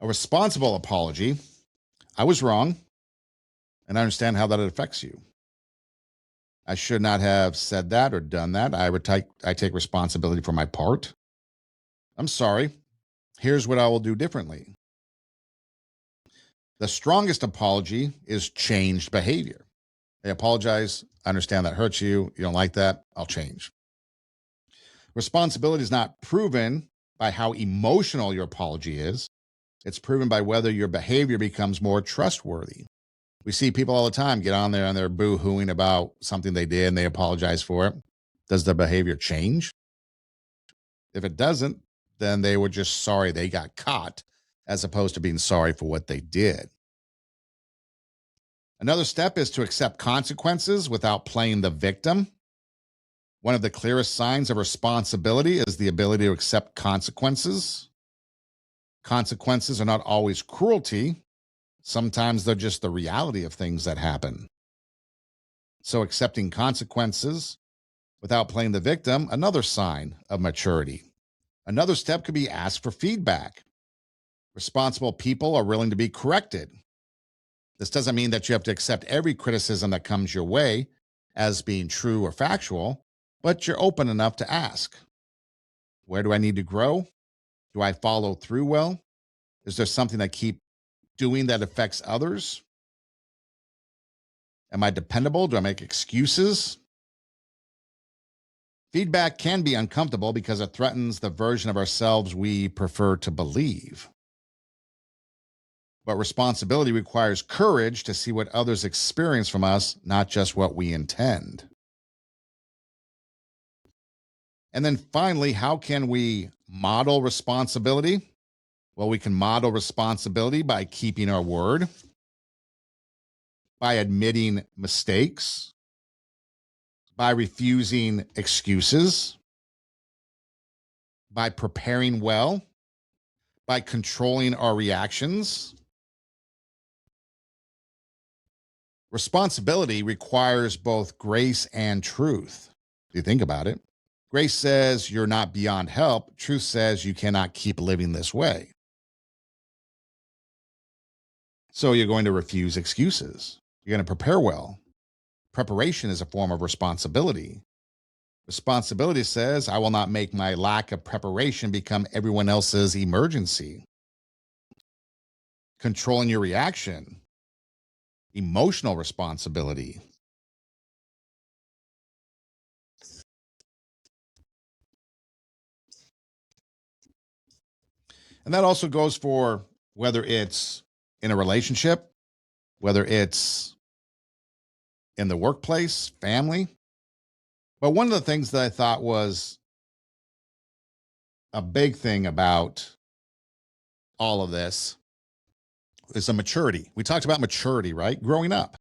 A responsible apology. I was wrong, and I understand how that affects you. I should not have said that or done that. I take responsibility for my part. I'm sorry. Here's what I will do differently. The strongest apology is changed behavior. I apologize. I understand that hurts you. You don't like that. I'll change. Responsibility is not proven by how emotional your apology is. It's proven by whether your behavior becomes more trustworthy. We see people all the time get on there and they're boo-hooing about something they did and they apologize for it. Does their behavior change? If it doesn't, then they were just sorry they got caught as opposed to being sorry for what they did. Another step is to accept consequences without playing the victim. One of the clearest signs of responsibility is the ability to accept consequences. Consequences are not always cruelty. Sometimes they're just the reality of things that happen. So accepting consequences without playing the victim, another sign of maturity. Another step could be ask for feedback. Responsible people are willing to be corrected. This doesn't mean that you have to accept every criticism that comes your way as being true or factual, but you're open enough to ask. Where do I need to grow? Do I follow through well? Is there something I keep doing that affects others? Am I dependable? Do I make excuses? Feedback can be uncomfortable because it threatens the version of ourselves we prefer to believe. But responsibility requires courage to see what others experience from us, not just what we intend. And then finally, how can we model responsibility? Well, we can model responsibility by keeping our word, by admitting mistakes, by refusing excuses, by preparing well, by controlling our reactions. Responsibility requires both grace and truth. If you think about it, grace says you're not beyond help. Truth says you cannot keep living this way. So you're going to refuse excuses. You're going to prepare well. Preparation is a form of responsibility. Responsibility says, I will not make my lack of preparation become everyone else's emergency. Controlling your reaction, emotional responsibility. And that also goes for whether it's in a relationship, whether it's in the workplace, family. But one of the things that I thought was a big thing about all of this is a maturity. We talked about maturity, right? Growing up.